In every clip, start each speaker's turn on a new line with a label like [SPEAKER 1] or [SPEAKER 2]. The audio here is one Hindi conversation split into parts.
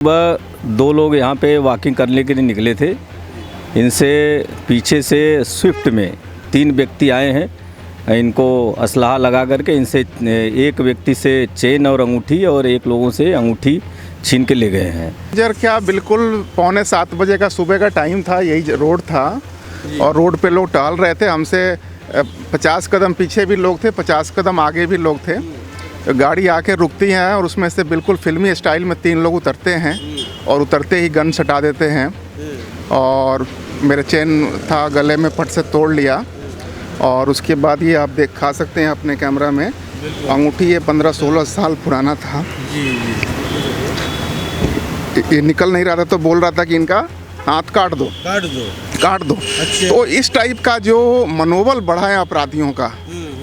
[SPEAKER 1] सुबह दो लोग यहाँ पे वॉकिंग करने के लिए निकले थे। इनसे पीछे से स्विफ्ट में 3 व्यक्ति आए हैं। इनको असलहा लगा करके इनसे एक व्यक्ति से चेन और अंगूठी और एक लोगों से अंगूठी छीन के ले गए हैं।
[SPEAKER 2] जर क्या बिल्कुल 6:45 बजे का सुबह का टाइम था, यही रोड था और रोड पे लोग टहल रहे थे। हमसे 50 कदम पीछे भी लोग थे, 50 कदम आगे भी लोग थे। गाड़ी आके रुकती है और उसमें से बिल्कुल फिल्मी स्टाइल में 3 लोग उतरते हैं और उतरते ही गन सटा देते हैं और मेरे चेन था गले में फट से तोड़ लिया। और उसके बाद ये आप खा सकते हैं अपने कैमरा में, अंगूठी ये 15-16 साल पुराना था। ये निकल नहीं रहा था तो बोल रहा था कि इनका हाथ काट दो। अच्छा। तो इस टाइप का जो मनोबल बढ़ा है अपराधियों का,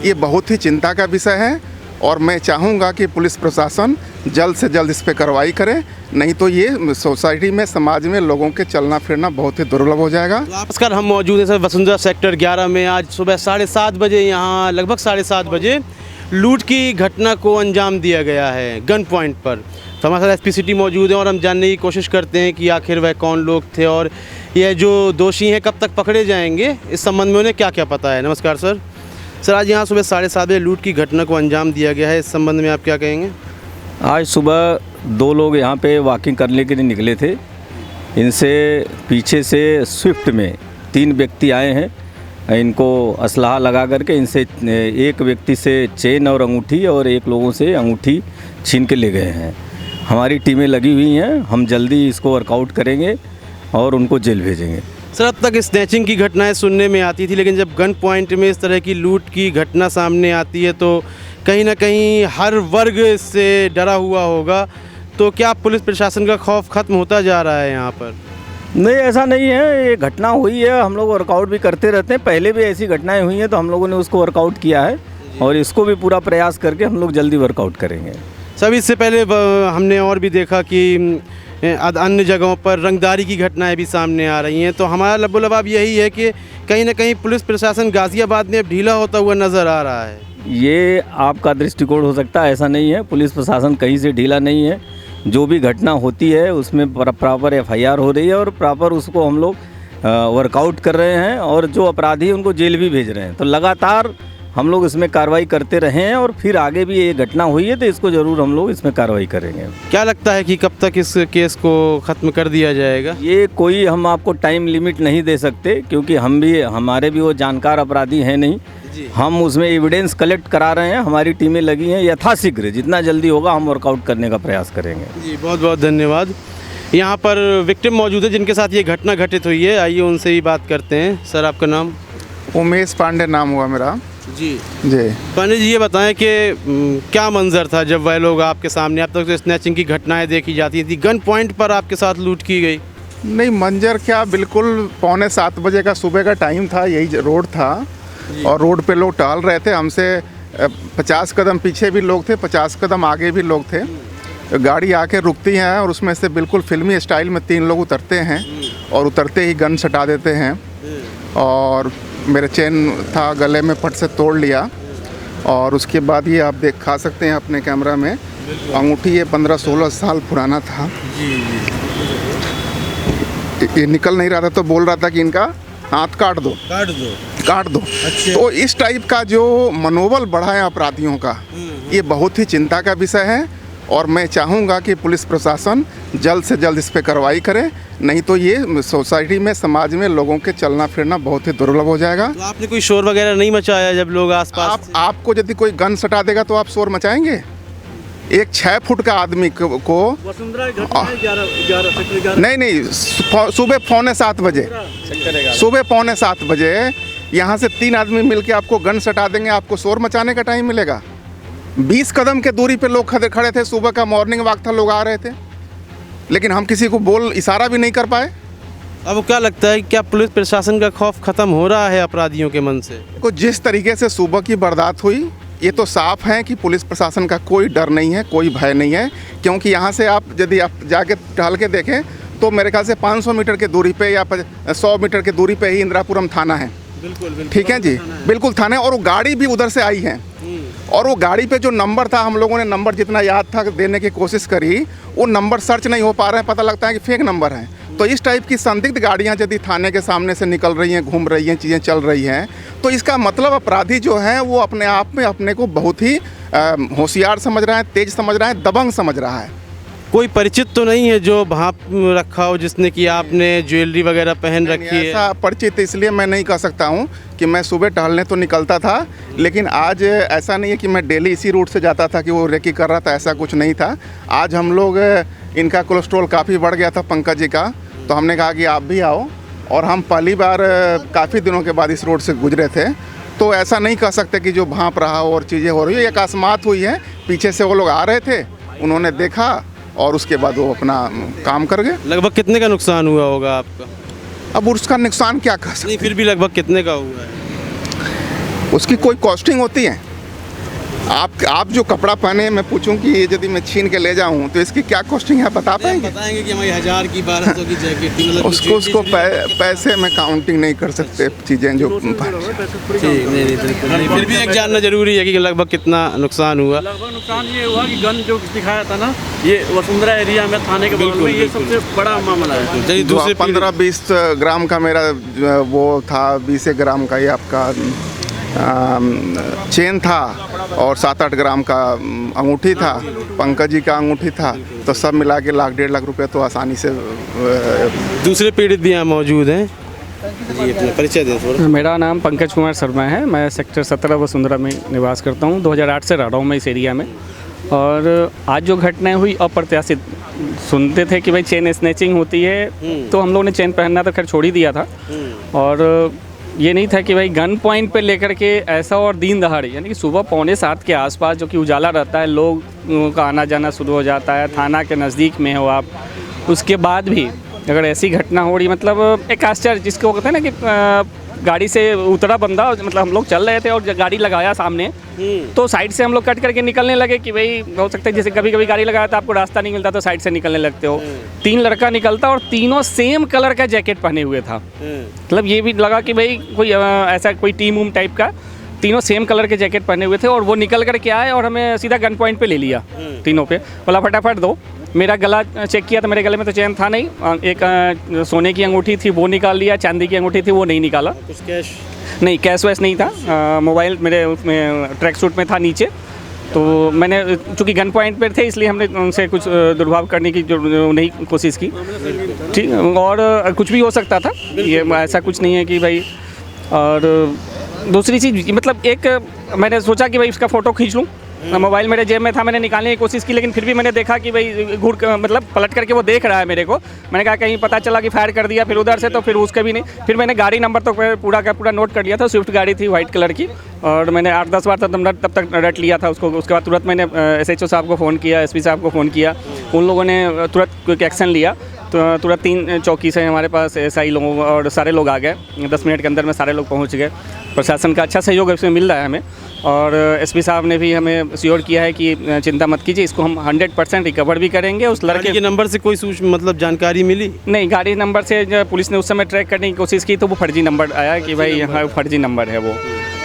[SPEAKER 2] ये बहुत ही चिंता का विषय है और मैं चाहूँगा कि पुलिस प्रशासन जल्द से जल्द इस पर कार्रवाई करे, नहीं तो ये सोसाइटी में, समाज में लोगों के चलना फिरना बहुत ही दुर्लभ हो जाएगा।
[SPEAKER 3] नमस्कार, हम मौजूद हैं सर वसुंधरा सेक्टर 11 में। आज सुबह 7:30 बजे यहाँ लगभग 7:30 बजे लूट की घटना को अंजाम दिया गया है गन पॉइंट पर। तो हमारे साथ एसपी सिटी मौजूद हैं और हम जानने की कोशिश करते हैं कि आखिर वह कौन लोग थे और यह जो दोषी हैं कब तक पकड़े जाएंगे, इस संबंध में उन्हें क्या क्या पता है। नमस्कार सर। सर, आज यहाँ सुबह 7:30 बजे लूट की घटना को अंजाम दिया गया है, इस संबंध में आप क्या कहेंगे?
[SPEAKER 1] आज सुबह 2 लोग यहाँ पे वॉकिंग करने के लिए निकले थे। इनसे पीछे से स्विफ्ट में 3 व्यक्ति आए हैं। इनको असलहा लगा करके इनसे एक व्यक्ति से चेन और अंगूठी और एक लोगों से अंगूठी छीन के ले गए हैं। हमारी टीमें लगी हुई हैं, हम जल्दी इसको वर्कआउट करेंगे और उनको जेल भेजेंगे।
[SPEAKER 3] सर, अब तक स्नैचिंग की घटनाएं सुनने में आती थी, लेकिन जब गन पॉइंट में इस तरह की लूट की घटना सामने आती है तो कहीं ना कहीं हर वर्ग इससे डरा हुआ होगा। तो क्या पुलिस प्रशासन का खौफ खत्म होता जा रहा है यहाँ पर?
[SPEAKER 1] नहीं, ऐसा नहीं है। ये घटना हुई है, हम लोग वर्कआउट भी करते रहते हैं। पहले भी ऐसी घटनाएं हुई हैं तो हम लोगों ने उसको वर्कआउट किया है और इसको भी पूरा प्रयास करके हम लोग जल्दी वर्कआउट करेंगे।
[SPEAKER 3] सब इससे पहले हमने और भी देखा कि अन्य जगहों पर रंगदारी की घटनाएं भी सामने आ रही हैं। तो हमारा लबोलबाब यही है कि कहीं ना कहीं पुलिस प्रशासन गाज़ियाबाद में अब ढीला होता हुआ नज़र आ रहा है।
[SPEAKER 1] ये आपका दृष्टिकोण हो सकता है, ऐसा नहीं है। पुलिस प्रशासन कहीं से ढीला नहीं है। जो भी घटना होती है उसमें प्रॉपर FIR हो रही है और प्रॉपर उसको हम लोग वर्कआउट कर रहे हैं और जो अपराधी हैं उनको जेल भी भेज रहे हैं। तो लगातार हम लोग इसमें कार्रवाई करते रहे हैं और फिर आगे भी ये घटना हुई है तो इसको ज़रूर हम लोग इसमें कार्रवाई करेंगे।
[SPEAKER 3] क्या लगता है कि कब तक इस केस को ख़त्म कर दिया जाएगा?
[SPEAKER 1] ये कोई हम आपको टाइम लिमिट नहीं दे सकते क्योंकि हमारे भी वो जानकार अपराधी हैं नहीं। हम उसमें एविडेंस कलेक्ट करा रहे हैं, हमारी टीमें लगी हैं। यथाशीघ्र जितना जल्दी होगा हम वर्कआउट करने का प्रयास करेंगे।
[SPEAKER 3] जी, बहुत बहुत धन्यवाद। यहाँ पर विक्टिम मौजूद है जिनके साथ ये घटना घटित हुई है, आइए उनसे ही बात करते हैं। सर, आपका नाम?
[SPEAKER 2] उमेश पांडे नाम हुआ मेरा।
[SPEAKER 3] जी
[SPEAKER 2] जी
[SPEAKER 3] पांडे जी, ये बताएं कि क्या मंजर था जब वह लोग आपके सामने, अब तक तो स्नैचिंग की घटनाएं देखी जाती थी, गन पॉइंट पर आपके साथ लूट की गई?
[SPEAKER 2] नहीं, मंजर क्या बिल्कुल 6:45 बजे का सुबह का टाइम था, यही रोड था और रोड पे लोग टहल रहे थे। हमसे 50 कदम पीछे भी लोग थे, 50 कदम आगे भी लोग थे। गाड़ी आके रुकती है और उसमें से बिल्कुल फिल्मी स्टाइल में 3 लोग उतरते हैं और उतरते ही गन सटा देते हैं और मेरे चेन था गले में फट से तोड़ लिया। और उसके बाद ये आप खा सकते हैं अपने कैमरा में, अंगूठी ये 15-16 साल पुराना था। ये निकल नहीं रहा था तो बोल रहा था कि इनका हाथ काट दो। अच्छा। तो इस टाइप का जो मनोबल बढ़ा है अपराधियों का, ये बहुत ही चिंता का विषय है और मैं चाहूँगा कि पुलिस प्रशासन जल्द से जल्द इस पर कार्रवाई करे, नहीं तो ये सोसाइटी में, समाज में लोगों के चलना फिरना बहुत ही दुर्लभ हो जाएगा।
[SPEAKER 3] तो आपने कोई शोर वगैरह नहीं मचाया जब लोग आसपास?
[SPEAKER 2] आपको यदि कोई गन सटा देगा तो आप शोर मचाएंगे? एक 6 फुट का आदमी को नहीं, सुबह 6:45 बजे, सुबह 6:45 बजे यहाँ से 3 आदमी मिलके आपको गन सटा देंगे, आपको शोर मचाने का टाइम मिलेगा? 20 कदम के दूरी पे लोग खड़े थे, सुबह का मॉर्निंग वॉक था, लोग आ रहे थे, लेकिन हम किसी को इशारा भी नहीं कर पाए।
[SPEAKER 3] अब क्या लगता है, क्या पुलिस प्रशासन का खौफ खत्म हो रहा है अपराधियों के मन से?
[SPEAKER 2] जिस तरीके से सुबह की वारदात हुई, ये तो साफ है कि पुलिस प्रशासन का कोई डर नहीं है, कोई भय नहीं है। क्योंकि यहाँ से यदि आप जाके टहल के देखें तो मेरे ख्याल से 500 मीटर की दूरी पे या 100 मीटर की दूरी पे ही इंदिरापुरम थाना है।
[SPEAKER 3] बिल्कुल
[SPEAKER 2] ठीक है जी, बिल्कुल थाना है और वो गाड़ी भी उधर से आई है। और वो गाड़ी पे जो नंबर था, हम लोगों ने नंबर जितना याद था देने की कोशिश करी, वो नंबर सर्च नहीं हो पा रहे हैं, पता लगता है कि फेक नंबर हैं। तो इस टाइप की संदिग्ध गाड़ियां यदि थाने के सामने से निकल रही हैं, घूम रही हैं, चीज़ें चल रही हैं, तो इसका मतलब अपराधी जो हैं वो अपने आप में अपने को बहुत ही होशियार समझ रहा है, तेज समझ रहा है, दबंग समझ रहा है।
[SPEAKER 3] कोई परिचित तो नहीं है जो भाप रखा हो, जिसने कि आपने ज्वेलरी वगैरह पहन रखी है?
[SPEAKER 2] ऐसा परिचित इसलिए मैं नहीं कह सकता हूँ कि मैं सुबह टहलने तो निकलता था, लेकिन आज ऐसा नहीं है कि मैं डेली इसी रूट से जाता था कि वो रेकी कर रहा था, ऐसा कुछ नहीं था। आज हम लोग, इनका कोलेस्ट्रॉल काफ़ी बढ़ गया था पंकज जी का, तो हमने कहा कि आप भी आओ, और हम पहली बार काफ़ी दिनों के बाद इस रोड से गुजरे थे। तो ऐसा नहीं कह सकते कि जो भाप रहा हो और चीज़ें हो रही है, एक अकस्मात हुई है। पीछे से वो लोग आ रहे थे, उन्होंने देखा और उसके बाद वो अपना काम कर गए।
[SPEAKER 3] लगभग कितने का नुकसान हुआ होगा आपका?
[SPEAKER 2] अब उसका नुकसान क्या कर सकते
[SPEAKER 3] नहीं, फिर भी लगभग कितने का हुआ है?
[SPEAKER 2] उसकी कोई कॉस्टिंग होती है? आप जो कपड़ा पहने हैं, मैं पूछूं कि ये यदि मैं छीन के ले जाऊं तो इसकी क्या कॉस्टिंग है, बता पाएंगे?
[SPEAKER 3] बताएंगे कि हमारी 1000 की 1200 की जैकेट थी, मतलब
[SPEAKER 2] उसको पैसे में काउंटिंग नहीं कर सकते चीज़ें जो
[SPEAKER 3] नहीं, फिर भी एक जानना जरूरी है कि लगभग कितना नुकसान हुआ।
[SPEAKER 4] लगभग नुकसान ये हुआ कि गन जो दिखाया था ना, ये वसुंधरा एरिया में थाने के बगल में, ये सबसे बड़ा मामला है।
[SPEAKER 3] दूसरे
[SPEAKER 2] 15-20 ग्राम का मेरा वो था, 20 ग्राम का ये आपका चेन था, और 7-8 ग्राम का अंगूठी था, पंकज जी का अंगूठी था, तो सब मिला के 1-1.5 लाख रुपए तो आसानी से।
[SPEAKER 3] दूसरे पीड़ित भी यहाँ मौजूद हैं। जी, अपना परिचय दें थोड़ा।
[SPEAKER 5] मेरा नाम पंकज कुमार शर्मा है। मैं सेक्टर 17 वसुंधरा में निवास करता हूँ। 2008 से रह रहा हूँ मैं इस एरिया में। और आज जो घटनाएं हुई अप्रत्याशित, सुनते थे कि भाई चेन स्नैचिंग होती है, तो हम लोगों ने चेन पहनना तो खैर छोड़ ही दिया था। और ये नहीं था कि भाई गन पॉइंट पे लेकर के ऐसा, और दिन दहाड़े, यानी कि सुबह 6:45 के आसपास, जो कि उजाला रहता है, लोगों का आना जाना शुरू हो जाता है, थाना के नज़दीक में हो आप, उसके बाद भी अगर ऐसी घटना हो रही, मतलब एक आश्चर्य, जिसको कहते हैं ना कि गाड़ी से उतरा बंदा, मतलब हम लोग चल रहे थे और गाड़ी लगाया सामने, तो साइड से हम लोग कट करके निकलने लगे कि भाई हो सकता है, जैसे कभी कभी गाड़ी लगाया तो आपको रास्ता नहीं मिलता तो साइड से निकलने लगते हो। 3 लड़का निकलता और तीनों सेम कलर का जैकेट पहने हुए था। मतलब ये भी लगा कि भाई कोई ऐसा कोई टीम वूम टाइप का, तीनों सेम कलर के जैकेट पहने हुए थे, और वो निकल कर के आए और हमें सीधा गन पॉइंट पे ले लिया तीनों पे। बोला फटाफट दो। मेरा गला चेक किया तो मेरे गले में तो चैन था नहीं, एक सोने की अंगूठी थी वो निकाल लिया, चांदी की अंगूठी थी वो नहीं निकाला।
[SPEAKER 3] कुछ कैश
[SPEAKER 5] नहीं, कैश वैश नहीं था। मोबाइल मेरे उसमें ट्रैक सूट में था नीचे, तो मैंने चूँकि गन पॉइंट पर थे इसलिए हमने उनसे कुछ दुर्भाव करने की जो नहीं कोशिश की, ठीक। और कुछ भी हो सकता था, ये ऐसा कुछ नहीं है कि भाई। और दूसरी चीज़, मतलब एक मैंने सोचा कि भाई इसका फ़ोटो खींच लूँ, मोबाइल मेरे जेब में था, मैंने निकालने की कोशिश की, लेकिन फिर भी मैंने देखा कि भाई घूर मतलब पलट करके वो देख रहा है मेरे को। मैंने कहा कहीं पता चला कि फायर कर दिया फिर उधर से, तो फिर उसका भी नहीं। फिर मैंने गाड़ी नंबर तो पूरा का पूरा नोट कर लिया था, स्विफ्ट गाड़ी थी वाइट कलर की, और मैंने 8-10 बार तब तक रट लिया था उसको। उसके बाद तुरंत मैंने SHO साहब को फ़ोन किया, SP साहब को फ़ोन किया, उन लोगों ने तुरंत कोई एक्शन लिया। तो तुरंत 3 चौकी से हमारे पास SI लोगों और सारे लोग आ गए। 10 मिनट के अंदर में सारे लोग पहुंच गए। प्रशासन का अच्छा सहयोग इसमें मिल रहा है हमें, और SP साहब ने भी हमें श्योर किया है कि चिंता मत कीजिए, इसको हम 100% रिकवर भी करेंगे। उस लड़के
[SPEAKER 3] के नंबर से कोई मतलब जानकारी मिली?
[SPEAKER 5] नहीं, गाड़ी नंबर से पुलिस ने उस समय ट्रैक करने की कोशिश की तो वो फर्जी नंबर आया कि भाई हाँ फर्जी नंबर है वो।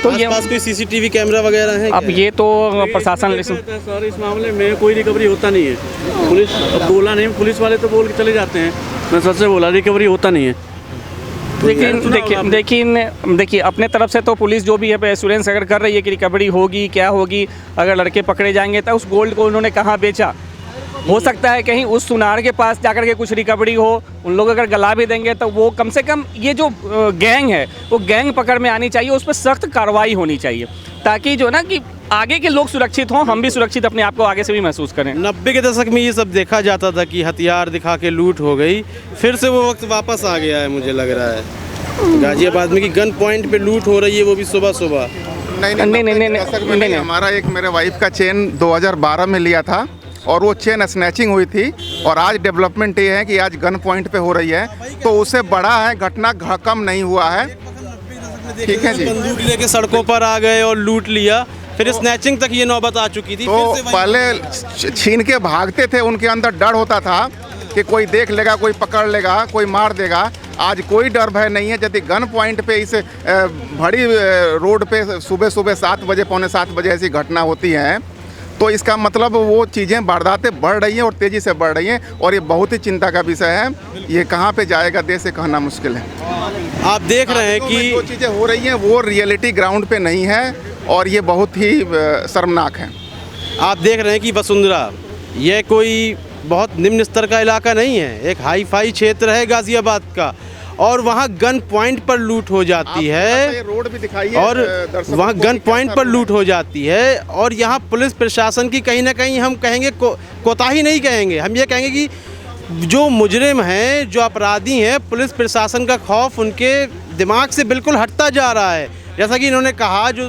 [SPEAKER 5] तो ये
[SPEAKER 3] पास कोई CCTV कैमरा वगैरह है?
[SPEAKER 5] अब ये तो प्रशासन
[SPEAKER 4] सर, इस मामले में कोई रिकवरी होता नहीं है। पुलिस बोला नहीं, पुलिस वाले तो बोल के चले जाते हैं, मैं सबसे बोला रिकवरी होता नहीं है।
[SPEAKER 5] देखिए अपने तरफ से तो पुलिस जो भी है एश्योरेंस अगर कर रही है कि रिकवरी होगी, क्या होगी, अगर लड़के पकड़े जाएंगे तो उस गोल्ड को उन्होंने कहाँ बेचा, हो सकता है कहीं उस सुनार के पास जाकर के कुछ रिकवरी हो। उन लोग अगर गला भी देंगे तो वो कम से कम ये जो गैंग है वो गैंग पकड़ में आनी चाहिए, उस पर सख्त कार्रवाई होनी चाहिए, ताकि जो ना कि आगे के लोग सुरक्षित हों, हम भी सुरक्षित अपने आप को आगे से भी महसूस करें।
[SPEAKER 3] 90 के दशक में ये सब देखा जाता था कि हथियार दिखा के लूट हो गई, फिर से वो वक्त वापस आ गया है मुझे लग रहा है। गाजियाबाद में कि गन पॉइंट पे लूट हो रही है, वो भी सुबह सुबह।
[SPEAKER 2] नहीं, हमारा एक मेरे वाइफ का चेन 2012 में लिया था और वो चेन स्नैचिंग हुई थी, और आज डेवलपमेंट ये है कि आज गन पॉइंट पे हो रही है, तो उससे बड़ा है घटना कम नहीं हुआ है। ठीक है जी,
[SPEAKER 3] बंदूक लेके सड़कों पर आ गए और लूट लिया, फिर स्नैचिंग तक ये नौबत आ चुकी थी।
[SPEAKER 2] तो पहले छीन के भागते थे, उनके अंदर डर होता था कि कोई देख लेगा, कोई पकड़ लेगा, कोई मार देगा। आज कोई डर भय नहीं है। यदि गन पॉइंट पे इस भरी रोड पे सुबह सुबह 7 बजे पौने 7 बजे ऐसी घटना होती है तो इसका मतलब वो चीज़ें वारदातें बढ़ रही हैं और तेज़ी से बढ़ रही हैं और ये बहुत ही चिंता का विषय है। ये कहाँ पे जाएगा देश, से कहना मुश्किल है।
[SPEAKER 3] आप देख रहे हैं कि
[SPEAKER 2] जो चीज़ें हो रही हैं वो रियलिटी ग्राउंड पे नहीं है और ये बहुत ही शर्मनाक है।
[SPEAKER 3] आप देख रहे हैं कि वसुंधरा यह कोई बहुत निम्न स्तर का इलाका नहीं है, एक हाई फाई क्षेत्र है गाज़ियाबाद का, और वहाँ गन पॉइंट पर लूट हो जाती है
[SPEAKER 2] रोड भी दिखाइए
[SPEAKER 3] और वहाँ गन पॉइंट पर लूट हो जाती है। और यहाँ पुलिस प्रशासन की कहीं ना कहीं हम कहेंगे कोताही नहीं कहेंगे, हम ये कहेंगे कि जो मुजरिम हैं, जो अपराधी हैं, पुलिस प्रशासन का खौफ उनके दिमाग से बिल्कुल हटता जा रहा है। जैसा कि इन्होंने कहा, जो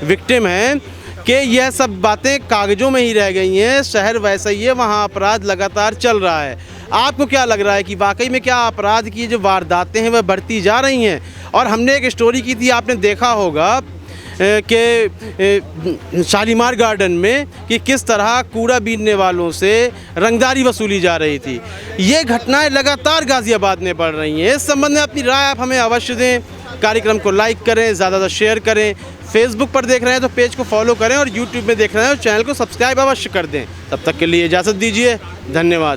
[SPEAKER 3] विक्टिम हैं, कि यह सब बातें कागज़ों में ही रह गई हैं, शहर वैसा ही है, वहाँ अपराध लगातार चल रहा है। आपको क्या लग रहा है कि वाकई में क्या अपराध की जो वारदातें हैं वह बढ़ती जा रही हैं? और हमने एक स्टोरी की थी, आपने देखा होगा कि शालीमार गार्डन में कि किस तरह कूड़ा बीनने वालों से रंगदारी वसूली जा रही थी। ये घटनाएं लगातार गाज़ियाबाद में बढ़ रही हैं। इस संबंध में अपनी राय आप हमें अवश्य दें। कार्यक्रम को लाइक करें, ज़्यादा शेयर करें। फेसबुक पर देख रहे हैं तो पेज को फॉलो करें और यूट्यूब में देख रहे हैं तो चैनल को सब्सक्राइब अवश्य कर दें। तब तक के लिए इजाज़त दीजिए, धन्यवाद।